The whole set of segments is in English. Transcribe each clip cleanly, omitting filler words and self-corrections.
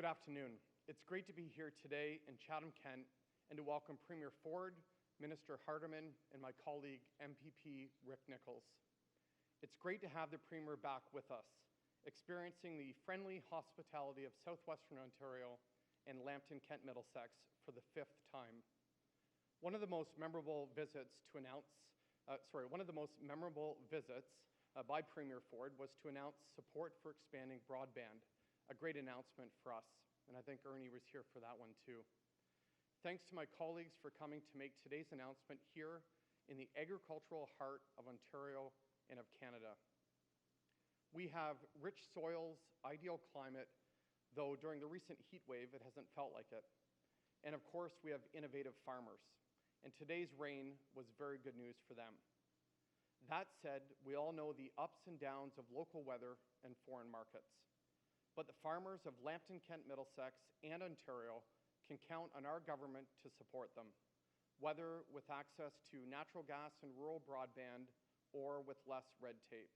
Good afternoon. It's great to be here today in Chatham-Kent and to welcome Premier Ford, Minister Hardeman, and my colleague, MPP Rick Nichols. It's great to have the Premier back with us, experiencing the friendly hospitality of Southwestern Ontario and Lambton-Kent Middlesex for the 5th time. One of the most memorable visits by Premier Ford was to announce support for expanding broadband, a great announcement for us, and I think Ernie was here for that one too. Thanks to my colleagues for coming to make today's announcement here in the agricultural heart of Ontario and of Canada. We have rich soils, ideal climate, though during the recent heat wave it hasn't felt like it. And of course we have innovative farmers, and today's rain was very good news for them. That said, we all know the ups and downs of local weather and foreign markets. But the farmers of Lambton-Kent Middlesex and Ontario can count on our government to support them, whether with access to natural gas and rural broadband or with less red tape.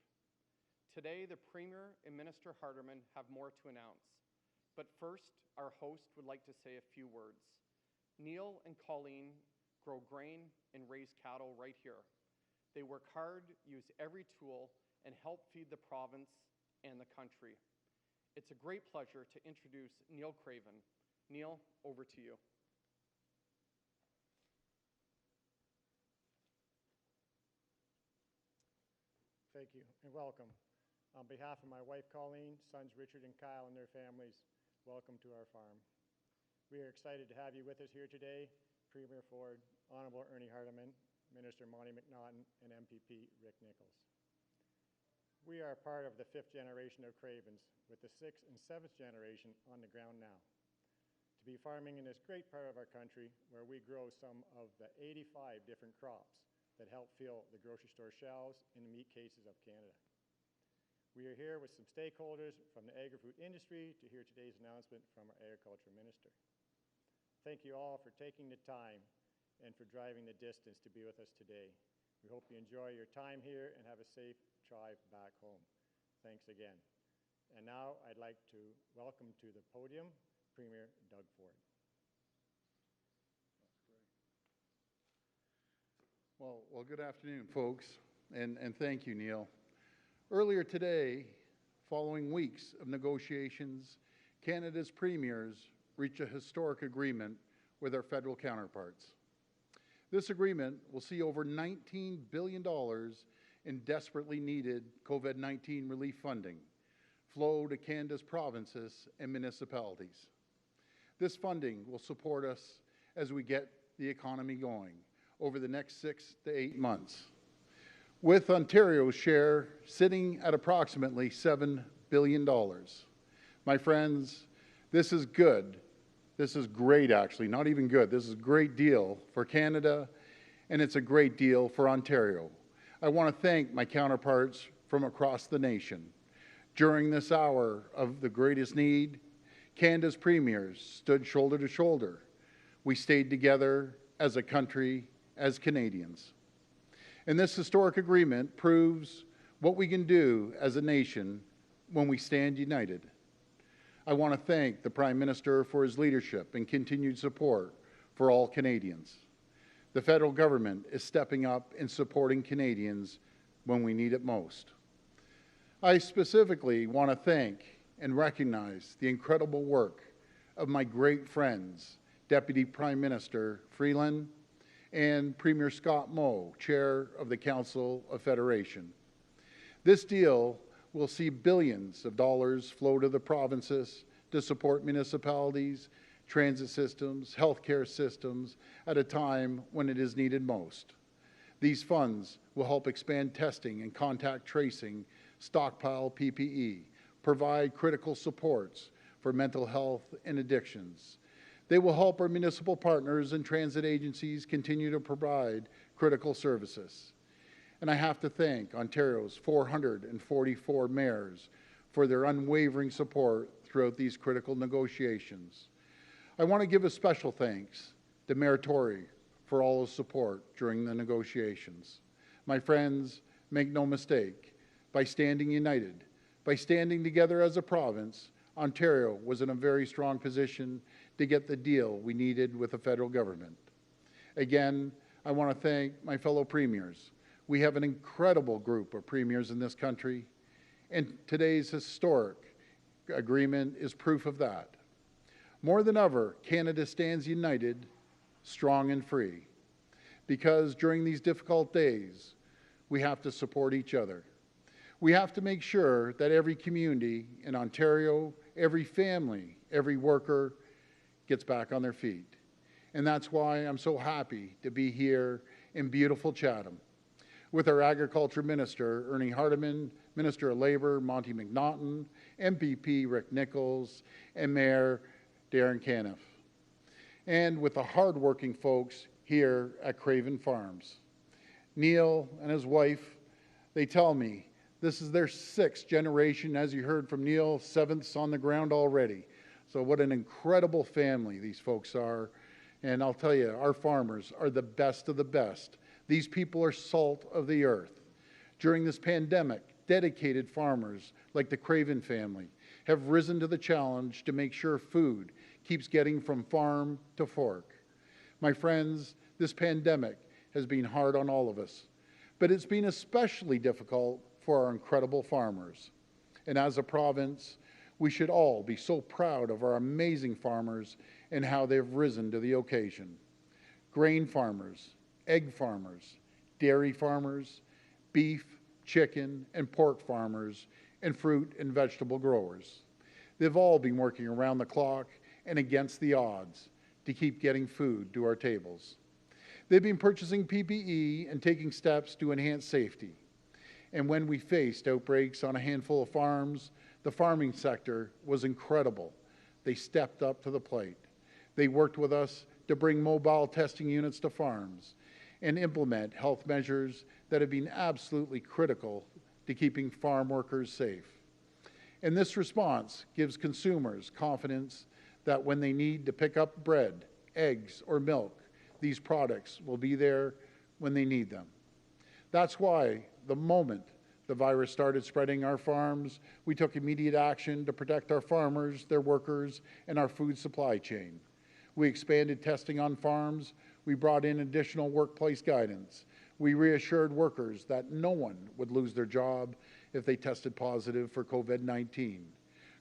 Today, the Premier and Minister Hardeman have more to announce. But first, our host would like to say a few words. Neil and Colleen grow grain and raise cattle right here. They work hard, use every tool, and help feed the province and the country. It's a great pleasure to introduce Neil Craven. Neil, over to you. Thank you and welcome. On behalf of my wife Colleen, sons Richard and Kyle and their families, welcome to our farm. We are excited to have you with us here today, Premier Ford, Honourable Ernie Hardeman, Minister Monty McNaughton, and MPP Rick Nichols. We are part of the 5th generation of Cravens, with the 6th and 7th generation on the ground now. To be farming in this great part of our country, where we grow some of the 85 different crops that help fill the grocery store shelves in the meat cases of Canada. We are here with some stakeholders from the agri-food industry to hear today's announcement from our Agriculture Minister. Thank you all for taking the time and for driving the distance to be with us today. We hope you enjoy your time here and have a safe drive back home. Thanks again. And now I'd like to welcome to the podium Premier Doug Ford. Well, good afternoon, folks, and thank you, Neil. Earlier today, following weeks of negotiations, Canada's premiers reached a historic agreement with our federal counterparts. This agreement will see over $19 billion in desperately needed COVID-19 relief funding flow to Canada's provinces and municipalities. This funding will support us as we get the economy going over the next 6 to 8 months, with Ontario's share sitting at approximately $7 billion. My friends, this is good. This is great, actually, not even good. This is a great deal for Canada, and it's a great deal for Ontario. I want to thank my counterparts from across the nation. During this hour of the greatest need, Canada's premiers stood shoulder to shoulder. We stayed together as a country, as Canadians. And this historic agreement proves what we can do as a nation when we stand united. I want to thank the Prime Minister for his leadership and continued support for all Canadians. The federal government is stepping up and supporting Canadians when we need it most. I specifically want to thank and recognize the incredible work of my great friends, Deputy Prime Minister Freeland and Premier Scott Moe, Chair of the Council of Federation. This deal will see billions of dollars flow to the provinces to support municipalities, transit systems, healthcare systems at a time when it is needed most. These funds will help expand testing and contact tracing, stockpile PPE, provide critical supports for mental health and addictions. They will help our municipal partners and transit agencies continue to provide critical services. And I have to thank Ontario's 444 mayors for their unwavering support throughout these critical negotiations. I want to give a special thanks to Mayor Tory for all his support during the negotiations. My friends, make no mistake, by standing united, by standing together as a province, Ontario was in a very strong position to get the deal we needed with the federal government. Again, I want to thank my fellow premiers. We have an incredible group of premiers in this country, and today's historic agreement is proof of that. More than ever, Canada stands united, strong and free, because during these difficult days, we have to support each other. We have to make sure that every community in Ontario, every family, every worker gets back on their feet. And that's why I'm so happy to be here in beautiful Chatham with our Agriculture Minister, Ernie Hardeman, Minister of Labour, Monty McNaughton, MPP Rick Nichols, and Mayor Darren Caniff, and with the hardworking folks here at Craven Farms. Neil and his wife, they tell me this is their 6th generation, as you heard from Neil, 7th's on the ground already. So what an incredible family these folks are. And I'll tell you, our farmers are the best of the best. These people are salt of the earth. During this pandemic, dedicated farmers like the Craven family have risen to the challenge to make sure food keeps getting from farm to fork. My friends, this pandemic has been hard on all of us, but it's been especially difficult for our incredible farmers. And as a province, we should all be so proud of our amazing farmers and how they've risen to the occasion. Grain farmers, egg farmers, dairy farmers, beef, chicken, and pork farmers, and fruit and vegetable growers. They've all been working around the clock and against the odds to keep getting food to our tables. They've been purchasing PPE and taking steps to enhance safety. And when we faced outbreaks on a handful of farms, the farming sector was incredible. They stepped up to the plate. They worked with us to bring mobile testing units to farms and implement health measures that have been absolutely critical to keeping farm workers safe. And this response gives consumers confidence that when they need to pick up bread, eggs, or milk, these products will be there when they need them. That's why the moment the virus started spreading our farms, we took immediate action to protect our farmers, their workers, and our food supply chain. We expanded testing on farms. We brought in additional workplace guidance. We reassured workers that no one would lose their job if they tested positive for COVID-19.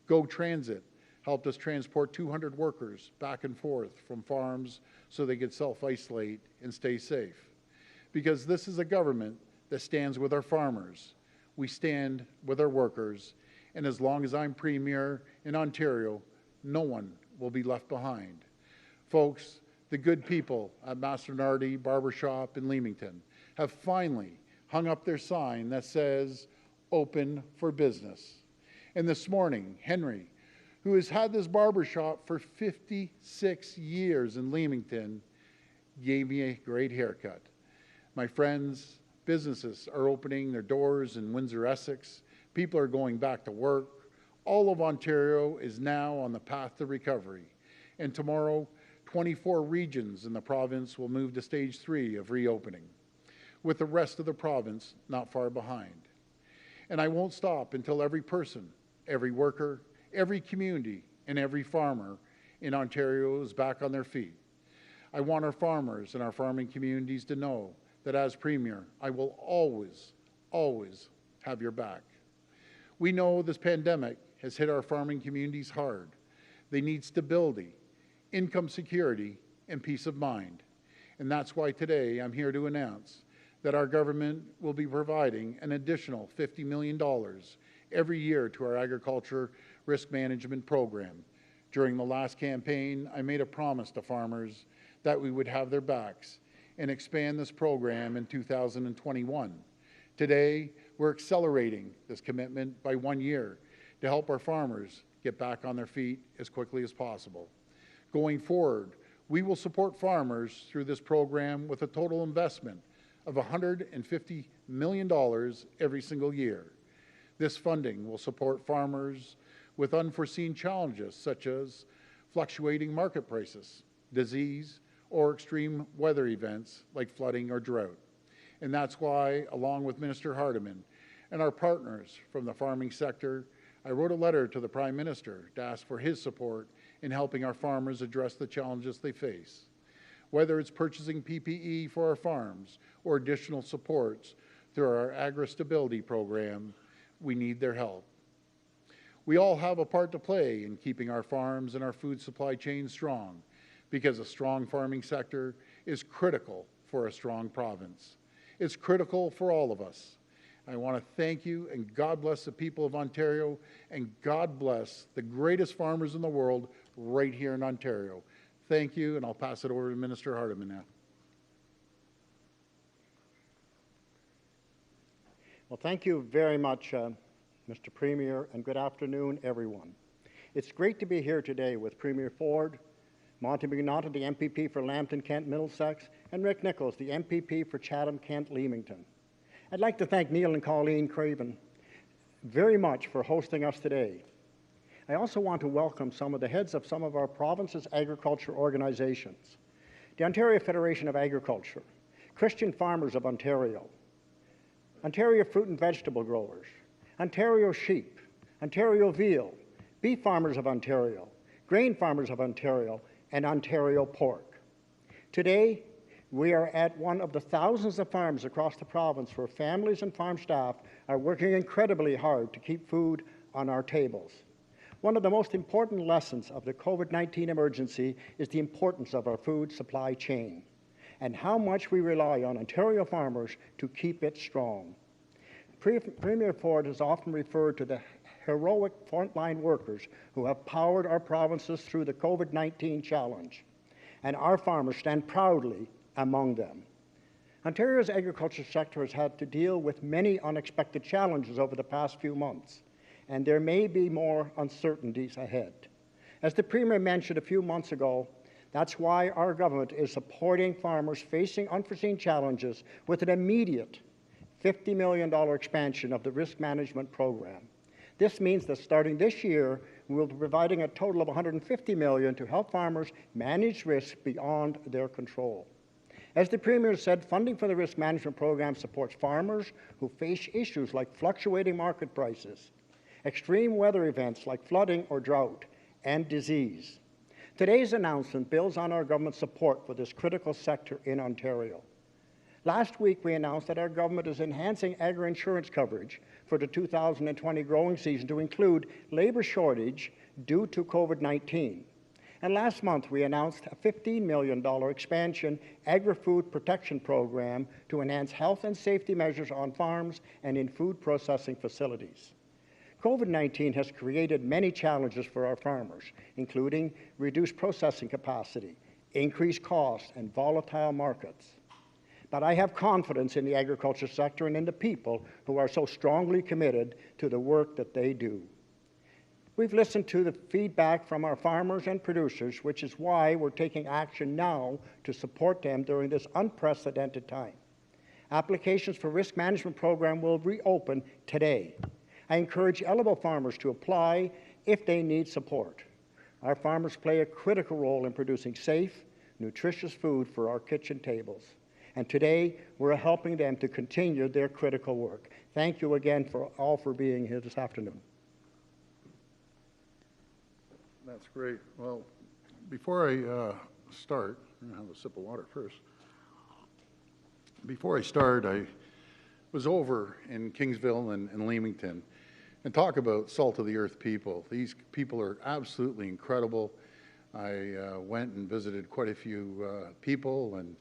Go Transit helped us transport 200 workers back and forth from farms so they could self-isolate and stay safe. Because this is a government that stands with our farmers. We stand with our workers, and as long as I'm Premier in Ontario, no one will be left behind. Folks, the good people at Masternardi Barbershop in Leamington have finally hung up their sign that says, "Open for business." And this morning, Henry, who has had this barbershop for 56 years in Leamington, gave me a great haircut. My friends, businesses are opening their doors in Windsor, Essex. People are going back to work. All of Ontario is now on the path to recovery. And tomorrow, 24 regions in the province will move to stage 3 of reopening, with the rest of the province not far behind. And I won't stop until every person, every worker, every community, and every farmer in Ontario is back on their feet. I want our farmers and our farming communities to know that as Premier, I will always, always have your back. We know this pandemic has hit our farming communities hard. They need stability, income security, and peace of mind. And that's why today I'm here to announce that our government will be providing an additional $50 million every year to our agriculture risk management program. During the last campaign, I made a promise to farmers that we would have their backs and expand this program in 2021. Today, we're accelerating this commitment by 1 year to help our farmers get back on their feet as quickly as possible. Going forward, we will support farmers through this program with a total investment of $150 million every single year. This funding will support farmers with unforeseen challenges such as fluctuating market prices, disease, or extreme weather events like flooding or drought. And that's why, along with Minister Hardeman and our partners from the farming sector, I wrote a letter to the Prime Minister to ask for his support in helping our farmers address the challenges they face. Whether it's purchasing PPE for our farms or additional supports through our agri-stability program, we need their help. We all have a part to play in keeping our farms and our food supply chain strong, because a strong farming sector is critical for a strong province. It's critical for all of us. I want to thank you, and God bless the people of Ontario, and God bless the greatest farmers in the world right here in Ontario. Thank you, and I'll pass it over to Minister Hardeman now. Well, thank you very much, Mr. Premier, and good afternoon, everyone. It's great to be here today with Premier Ford, Monty McNaughton, the MPP for Lambton-Kent Middlesex, and Rick Nichols, the MPP for Chatham-Kent Leamington. I'd like to thank Neil and Colleen Craven very much for hosting us today. I also want to welcome some of the heads of some of our province's agriculture organizations: the Ontario Federation of Agriculture, Christian Farmers of Ontario, Ontario Fruit and Vegetable Growers, Ontario Sheep, Ontario Veal, Beef Farmers of Ontario, Grain Farmers of Ontario, and Ontario Pork. Today, we are at one of the thousands of farms across the province where families and farm staff are working incredibly hard to keep food on our tables. One of the most important lessons of the COVID-19 emergency is the importance of our food supply chain and how much we rely on Ontario farmers to keep it strong. Premier Ford has often referred to the heroic frontline workers who have powered our provinces through the COVID-19 challenge, and our farmers stand proudly among them. Ontario's agriculture sector has had to deal with many unexpected challenges over the past few months, and there may be more uncertainties ahead. As the Premier mentioned a few months ago, that's why our government is supporting farmers facing unforeseen challenges with an immediate $50 million expansion of the risk management program. This means that starting this year, we'll be providing a total of $150 million to help farmers manage risk beyond their control. As the Premier said, funding for the risk management program supports farmers who face issues like fluctuating market prices, extreme weather events like flooding or drought, and disease. Today's announcement builds on our government's support for this critical sector in Ontario. Last week, we announced that our government is enhancing agri-insurance coverage for the 2020 growing season to include labor shortage due to COVID-19. And last month, we announced a $15 million expansion agri-food protection program to enhance health and safety measures on farms and in food processing facilities. COVID-19 has created many challenges for our farmers, including reduced processing capacity, increased costs, and volatile markets. But I have confidence in the agriculture sector and in the people who are so strongly committed to the work that they do. We've listened to the feedback from our farmers and producers, which is why we're taking action now to support them during this unprecedented time. Applications for risk management program will reopen today. I encourage eligible farmers to apply if they need support. Our farmers play a critical role in producing safe, nutritious food for our kitchen tables. And today, we're helping them to continue their critical work. Thank you again for being here this afternoon. That's great. Well, before I start, I'm going to have a sip of water first. Before I start, I was over in Kingsville and Leamington, and talk about salt of the earth people. These people are absolutely incredible. I went and visited quite a few people, and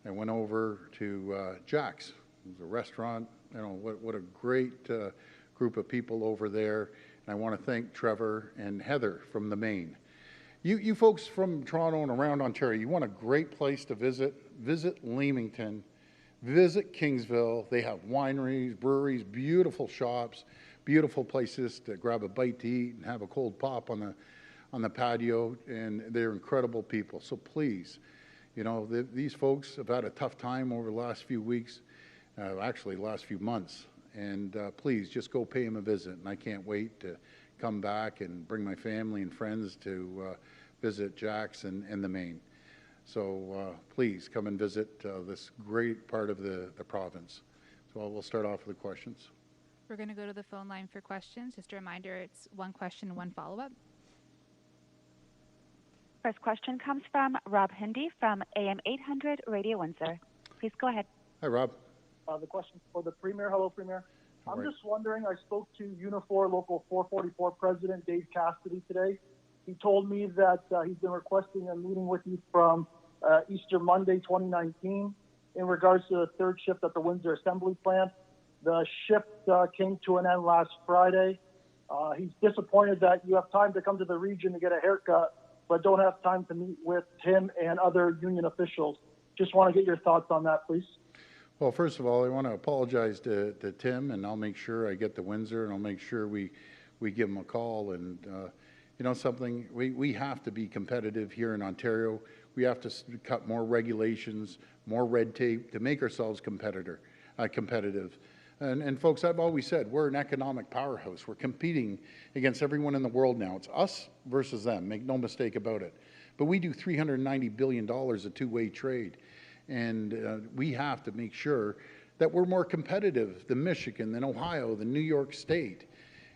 I went over to Jack's. It was a restaurant. You know, what a great group of people over there. And I want to thank Trevor and Heather from the Maine. You folks from Toronto and around Ontario, you want a great place to visit? Visit Leamington. Visit Kingsville. They have wineries, breweries, beautiful shops, beautiful places to grab a bite to eat and have a cold pop on the patio, and they're incredible people. So please, you know, these folks have had a tough time over the last few weeks, actually the last few months, and please just go pay them a visit. And I can't wait to come back and bring my family and friends to visit Jack's and the Maine. So please come and visit this great part of the province. So we'll start off with the questions. We're going to go to the phone line for questions. Just a reminder, it's one question, one follow-up. First question comes from Rob Hindi from AM 800 Radio Windsor. Please go ahead. Hi, Rob. The question for the Premier. Hello, Premier. I'm Right. just wondering, I spoke to Unifor Local 444 President Dave Cassidy today. He told me that he's been requesting a meeting with you from Easter Monday 2019 in regards to the third shift at the Windsor Assembly Plant. The shift came to an end last Friday. He's disappointed that you have time to come to the region to get a haircut, but don't have time to meet with him and other union officials. Just want to get your thoughts on that, please. Well, first of all, I want to apologize to Tim, and I'll make sure I get to Windsor, and I'll make sure we give him a call. And you know something, we have to be competitive here in Ontario. We have to cut more regulations, more red tape to make ourselves competitive. And folks, I've always said we're an economic powerhouse. We're competing against everyone in the world now. It's us versus them, make no mistake about it. But we do $390 billion of two-way trade. And we have to make sure that we're more competitive than Michigan, than Ohio, than New York State.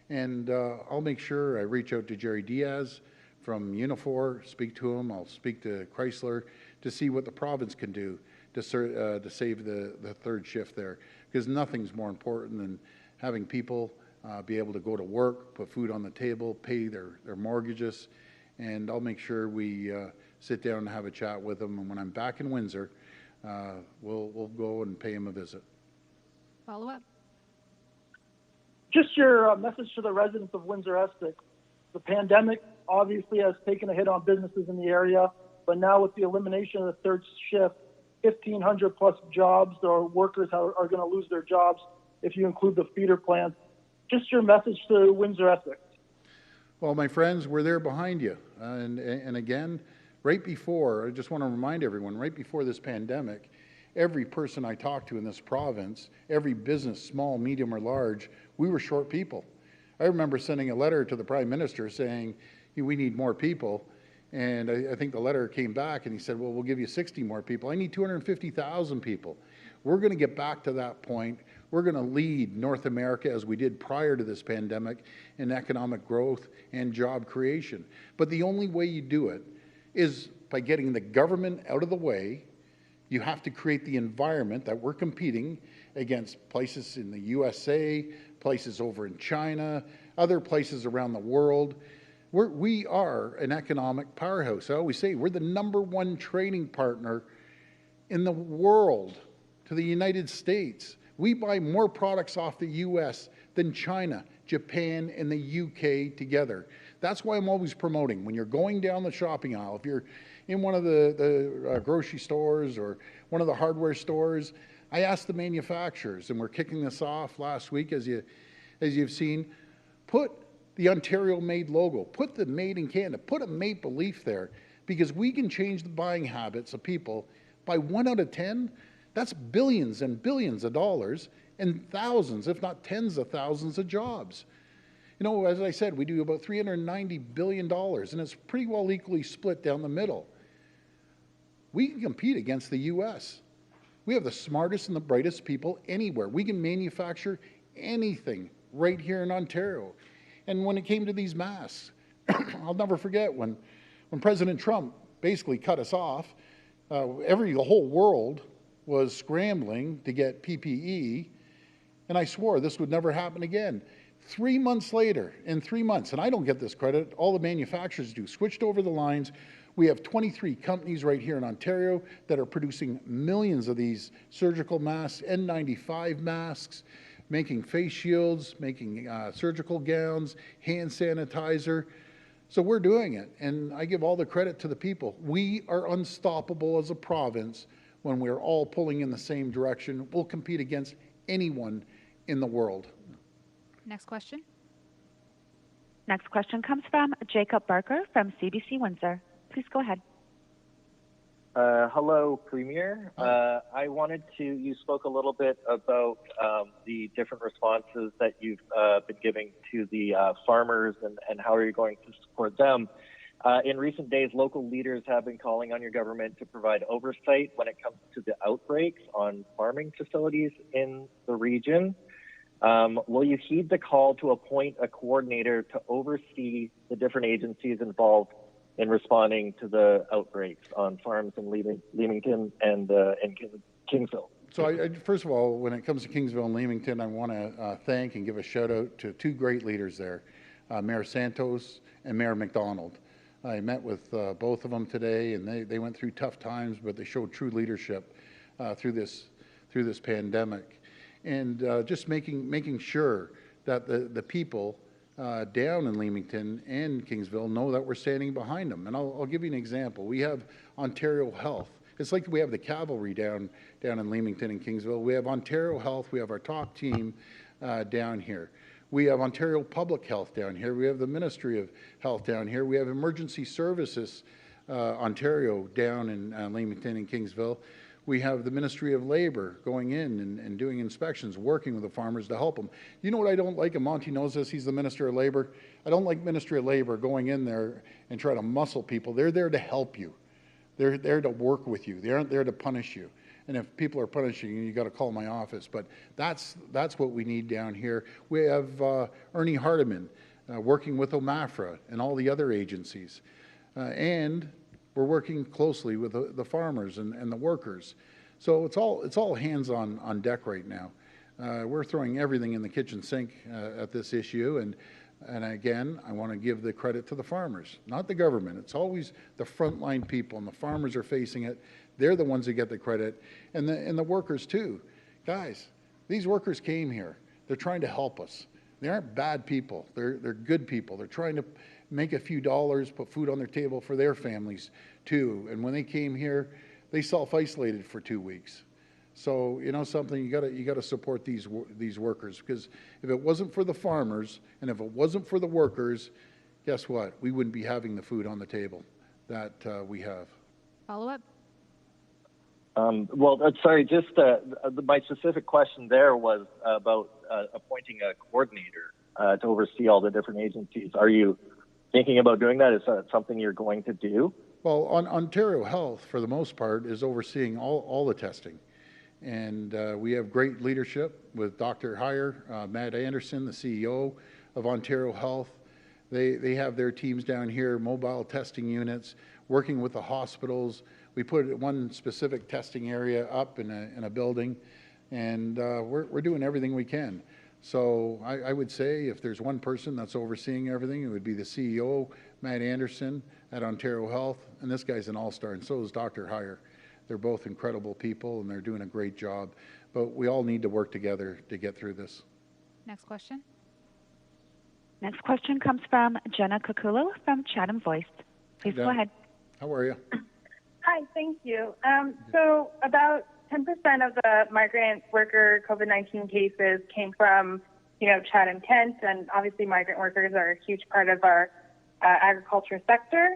And I'll make sure I reach out to Jerry Diaz from Unifor, speak to him. I'll speak to Chrysler to see what the province can do to save the third shift there. Because nothing's more important than having people be able to go to work, put food on the table, pay their mortgages. And I'll make sure we sit down and have a chat with them. And when I'm back in Windsor, we'll go and pay him a visit. Follow up. Just your message to the residents of Windsor-Essex. The pandemic obviously has taken a hit on businesses in the area, but now with the elimination of the third shift, 1,500 plus jobs or workers are going to lose their jobs if you include the feeder plants. Just your message to Windsor-Essex. Well, my friends, we're there behind you. And again, right before, I just want to remind everyone, right before this pandemic, every person I talked to in this province, every business, small, medium, or large, we were short people. I remember sending a letter to the Prime Minister saying, we need more people. And I think the letter came back and he said, well, we'll give you 60 more people. I need 250,000 people. We're going to get back to that point. We're going to lead North America as we did prior to this pandemic in economic growth and job creation. But the only way you do it is by getting the government out of the way. You have to create the environment that we're competing against places in the USA, places over in China, other places around the world. We are an economic powerhouse. I always say we're the #1 trading partner in the world to the United States. We buy more products off the US than China, Japan, and the UK together. That's why I'm always promoting. When you're going down the shopping aisle, if you're in one of the grocery stores or one of the hardware stores, I ask the manufacturers, and we're kicking this off last week as you've seen, put the Ontario-made logo, put the Made in Canada, put a Maple Leaf there, because we can change the buying habits of people by 1 out of 10. That's billions and billions of dollars and thousands, if not tens of thousands of jobs. You know, as I said, we do about $390 billion, and it's pretty well equally split down the middle. We can compete against the U.S. We have the smartest and the brightest people anywhere. We can manufacture anything right here in Ontario. And when it came to these masks, I'll never forget when President Trump basically cut us off, the whole world was scrambling to get PPE, and I swore this would never happen again. 3 months later, in 3 months, and I don't get this credit, all the manufacturers do, switched over the lines. We have 23 companies right here in Ontario that are producing millions of these surgical masks, N95 masks, making face shields, making surgical gowns, hand sanitizer. So we're doing it, and I give all the credit to the people. We are unstoppable as a province when we're all pulling in the same direction. We'll compete against anyone in the world. Next question. Next question comes from Jacob Barker from CBC Windsor. Please go ahead. Hello, Premier. You spoke a little bit about the different responses that you've been giving to the farmers and how are you going to support them. In recent days, local leaders have been calling on your government to provide oversight when it comes to the outbreaks on farming facilities in the region. Will you heed the call to appoint a coordinator to oversee the different agencies involved in responding to the outbreaks on farms in Leamington and Kingsville? So first of all, when it comes to Kingsville and Leamington, I want to thank and give a shout out to two great leaders there, Mayor Santos and Mayor McDonald. I met with both of them today, and they went through tough times, but they showed true leadership through this pandemic, and just making sure that the people down in Leamington and Kingsville know that we're standing behind them. And I'll give you an example. We have Ontario Health. It's like we have the cavalry down in Leamington and Kingsville. We have Ontario Health. We have our top team down here. We have Ontario Public Health down here. We have the Ministry of Health down here. We have Emergency Services Ontario down in Leamington and Kingsville. We have the Ministry of Labor going in and doing inspections, working with the farmers to help them. You know what I don't like, and Monty knows this, he's the Minister of Labor. I don't like Ministry of Labor going in there and try to muscle people. They're there to help you. They're there to work with you. They aren't there to punish you. And if people are punishing you, you got to call my office. But that's what we need down here. We have Ernie Hardeman working with OMAFRA and all the other agencies. And we're working closely with the farmers and the workers. So it's all hands on deck right now. We're throwing everything in the kitchen sink at this issue. And again, I want to give the credit to the farmers, not the government. It's always the frontline people, and the farmers are facing it. They're the ones that get the credit, and the workers too. Guys, these workers came here. They're trying to help us. They aren't bad people. They're good people. They're trying to make a few dollars, put food on their table for their families too. And when they came here, they self-isolated for 2 weeks. So you know something, you got to support these workers, because if it wasn't for the farmers and if it wasn't for the workers, guess what? We wouldn't be having the food on the table that we have. Follow up. Well, sorry, just my specific question there was about appointing a coordinator to oversee all the different agencies. Are you thinking about doing that? Is that something you're going to do? Well, Ontario Health, for the most part, is overseeing all the testing. And we have great leadership with Dr. Heyer, Matt Anderson, the CEO of Ontario Health. They have their teams down here, mobile testing units, working with the hospitals. We put one specific testing area up in a building, and we're doing everything we can. So I would say if there's one person that's overseeing everything, it would be the CEO, Matt Anderson at Ontario Health, and this guy's an all-star, and so is Dr. Heyer. They're both incredible people, and they're doing a great job. But we all need to work together to get through this. Next question. Next question comes from Jenna Kukulo from Chatham Voice. Please go ahead. How are you? Hi, thank you. So about 10% of the migrant worker COVID-19 cases came from, Chatham, Kent, and obviously migrant workers are a huge part of our agriculture sector.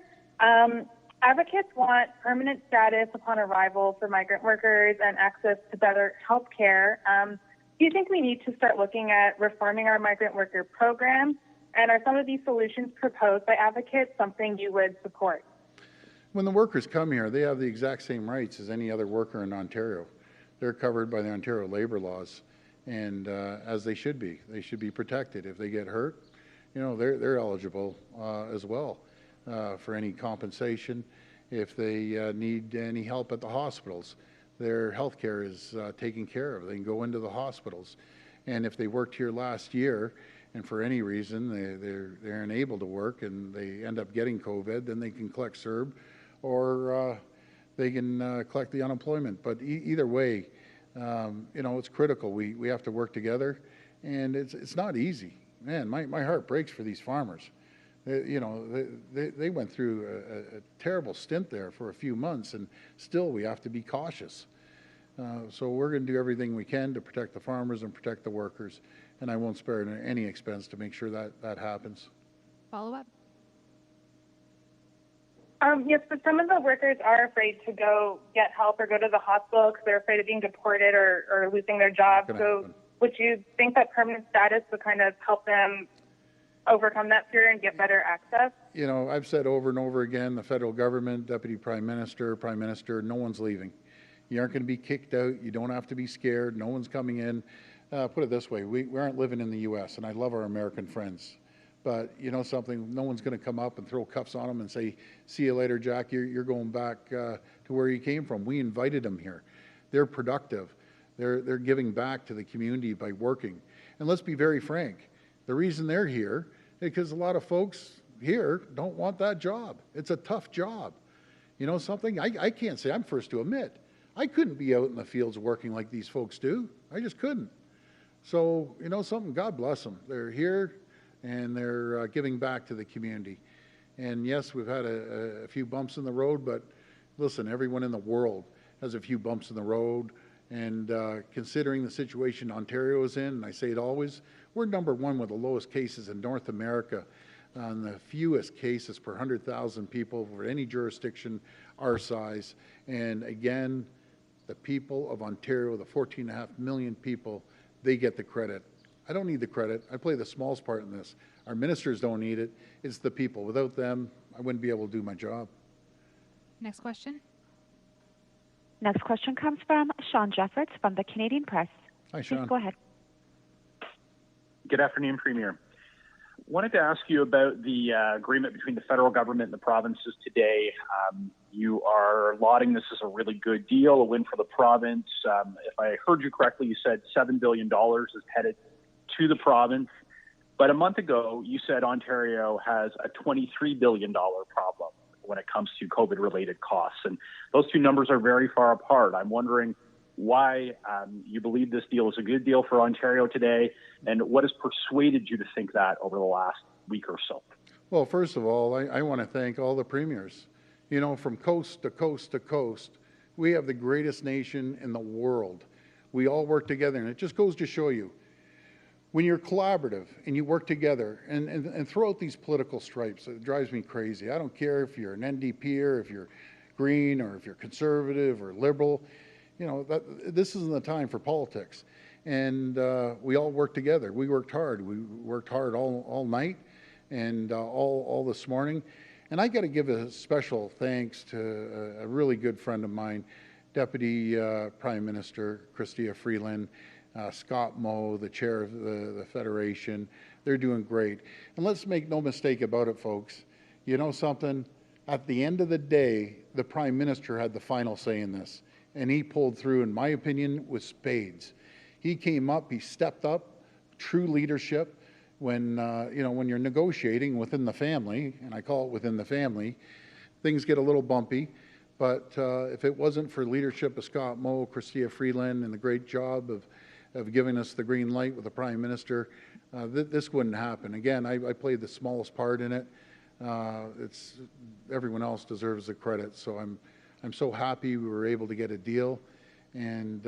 Advocates want permanent status upon arrival for migrant workers and access to better health care. Do you think we need to start looking at reforming our migrant worker program? And are some of these solutions proposed by advocates something you would support? When the workers come here, they have the exact same rights as any other worker in Ontario. They're covered by the Ontario labor laws, and as they should be. They should be protected. If they get hurt, they're eligible as well for any compensation. If they need any help at the hospitals, their health care is taken care of. They can go into the hospitals. And if they worked here last year and for any reason they're unable to work and they end up getting COVID, then they can collect CERB or they can collect the unemployment. But either way, it's critical. We have to work together, and it's not easy. Man, my heart breaks for these farmers. They went through a terrible stint there for a few months, and still we have to be cautious. So we're going to do everything we can to protect the farmers and protect the workers, and I won't spare any expense to make sure that happens. Follow up. Yes, but some of the workers are afraid to go get help or go to the hospital because they're afraid of being deported or losing their job. So would you think that permanent status would kind of help them overcome that fear and get better access? I've said over and over again, the federal government, Deputy Prime Minister, no one's leaving. You aren't going to be kicked out. You don't have to be scared. No one's coming in. put it this way, we aren't living in the U.S., and I love our American friends. But you know something, no one's going to come up and throw cuffs on them and say, see you later, Jack, you're going back to where you came from. We invited them here. They're productive. They're giving back to the community by working. And let's be very frank, the reason they're here is because a lot of folks here don't want that job. It's a tough job. You know something, I can't say, I'm first to admit, I couldn't be out in the fields working like these folks do. I just couldn't. So, you know something, God bless them. They're here and they're giving back to the community. And yes, we've had a few bumps in the road, but listen, everyone in the world has a few bumps in the road. And considering the situation Ontario is in, and I say it always, we're #1 with the lowest cases in North America, and the fewest cases per 100,000 people for any jurisdiction our size. And again, the people of Ontario, the 14.5 million people, they get the credit. I don't need the credit. I play the smallest part in this. Our ministers don't need it. It's the people. Without them, I wouldn't be able to do my job. Next question. Next question comes from Sean Jeffords from the Canadian Press. Hi, Sean. Please go ahead. Good afternoon, Premier. Wanted to ask you about the agreement between the federal government and the provinces today. You are lauding this as a really good deal, a win for the province. If I heard you correctly, you said $7 billion is headed to the province. But a month ago, you said Ontario has a $23 billion problem when it comes to COVID-related costs. And those two numbers are very far apart. I'm wondering why you believe this deal is a good deal for Ontario today, and what has persuaded you to think that over the last week or so? Well, first of all, I want to thank all the premiers. You know, from coast to coast to coast, we have the greatest nation in the world. We all work together, and it just goes to show you, when you're collaborative and you work together and throw out these political stripes, it drives me crazy. I don't care if you're an NDPer, if you're Green, or if you're conservative or liberal. You know, this isn't the time for politics. And we all work together. We worked hard. We worked hard all night and all this morning. And I got to give a special thanks to a really good friend of mine, Deputy Prime Minister Chrystia Freeland, Scott Moe, the chair of the Federation. They're doing great. And let's make no mistake about it, folks. You know something? At the end of the day, the Prime Minister had the final say in this. And he pulled through, in my opinion, with spades. He came up, he stepped up, true leadership. When, you know, when you're negotiating within the family, and I call it within the family, things get a little bumpy. But if it wasn't for leadership of Scott Moe, Chrystia Freeland, and the great job of giving us the green light with the Prime Minister, this wouldn't happen. Again, I played the smallest part in it. Everyone else deserves the credit. So I'm so happy we were able to get a deal. And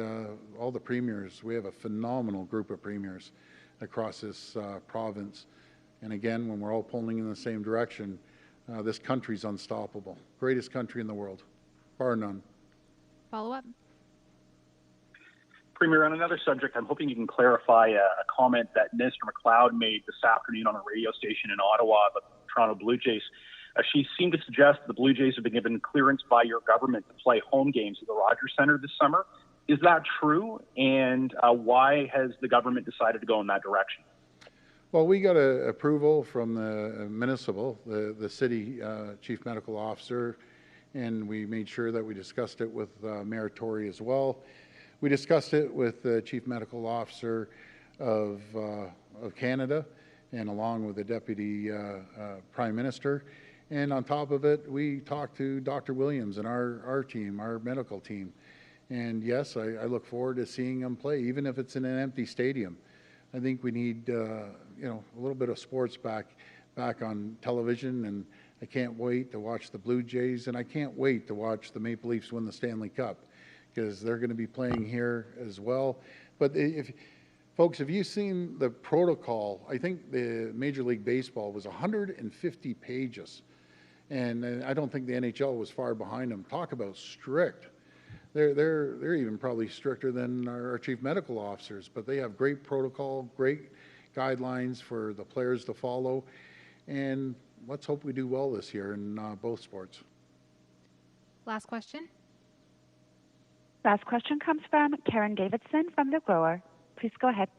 all the premiers, we have a phenomenal group of premiers across this province. And again, when we're all pulling in the same direction, this country's unstoppable. Greatest country in the world, bar none. Follow up. Premier, on another subject, I'm hoping you can clarify a comment that Minister McLeod made this afternoon on a radio station in Ottawa about the Toronto Blue Jays. She seemed to suggest the Blue Jays have been given clearance by your government to play home games at the Rogers Centre this summer. Is that true? And why has the government decided to go in that direction? Well, we got approval from the municipal, the city chief medical officer, and we made sure that we discussed it with Mayor Tory as well. We discussed it with the chief medical officer of Canada, and along with the deputy prime minister. And on top of it, we talked to Dr. Williams and our team, our medical team. And yes, I look forward to seeing them play, even if it's in an empty stadium. I think we need, you know, a little bit of sports back on television, and I can't wait to watch the Blue Jays, and I can't wait to watch the Maple Leafs win the Stanley Cup, because they're going to be playing here as well. But folks, have you seen the protocol? I think the Major League Baseball was 150 pages, and I don't think the NHL was far behind them. Talk about strict. They're even probably stricter than our chief medical officers, but they have great protocol, great guidelines for the players to follow, and let's hope we do well this year in both sports. Last question. Last question comes from Karen Davidson from The Grower. Please go ahead.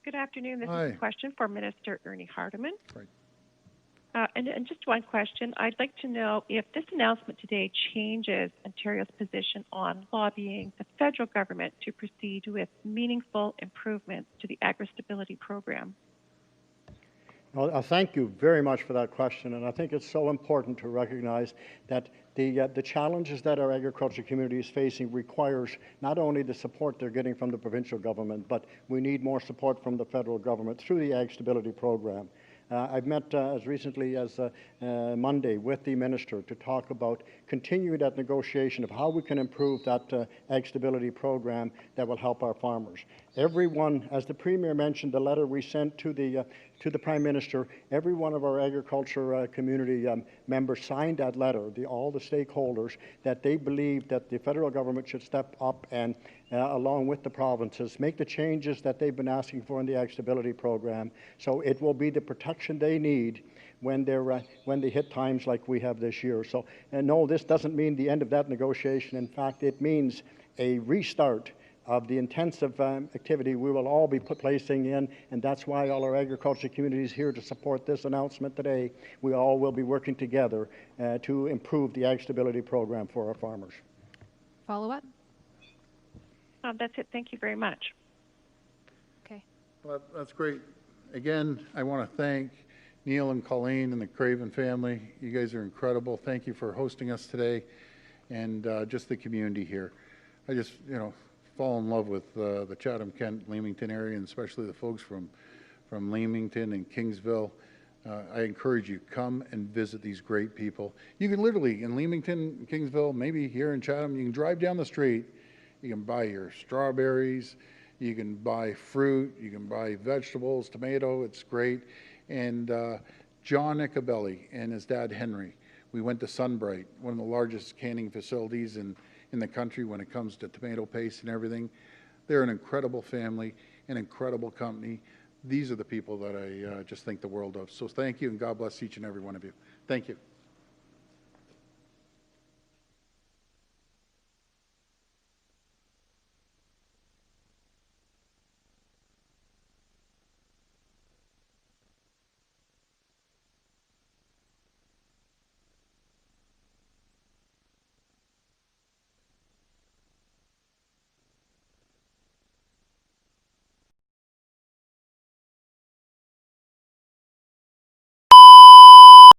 Good afternoon. This Hi. is a question for Minister Ernie Hardeman. Right. And just one question. I'd like to know if this announcement today changes Ontario's position on lobbying the federal government to proceed with meaningful improvements to the agri-stability program. Well, thank you very much for that question, and I think it's so important to recognize that the challenges that our agriculture community is facing requires not only the support they're getting from the provincial government, but we need more support from the federal government through the Ag Stability Program. I've met as recently as Monday with the minister to talk about continuing that negotiation of how we can improve that Ag Stability Program that will help our farmers. Everyone, as the Premier mentioned, the letter we sent to the Prime Minister, every one of our agriculture community members signed that letter, all the stakeholders, that they believe that the federal government should step up and, along with the provinces, make the changes that they've been asking for in the Ag Stability Program, so it will be the protection they need when they hit times like we have this year. So, no, this doesn't mean the end of that negotiation. In fact, it means a restart of the intensive activity we will all be placing in, and that's why all our agriculture communities here to support this announcement today. We all will be working together to improve the Ag Stability Program for our farmers. Follow up? That's it. Thank you very much. Okay. Well, that's great. Again, I want to thank Neil and Colleen and the Craven family. You guys are incredible. Thank you for hosting us today, and just the community here. I just, fall in love with the Chatham-Kent, Leamington area, and especially the folks from Leamington and Kingsville. I encourage you, come and visit these great people. You can literally, in Leamington, Kingsville, maybe here in Chatham, you can drive down the street, you can buy your strawberries, you can buy fruit, you can buy vegetables, tomato, it's great. And John Nicabelli and his dad Henry, we went to Sunbright, one of the largest canning facilities in the country when it comes to tomato paste and everything. They're an incredible family, an incredible company. These are the people that I just think the world of. So thank you, and God bless each and every one of you. Thank you.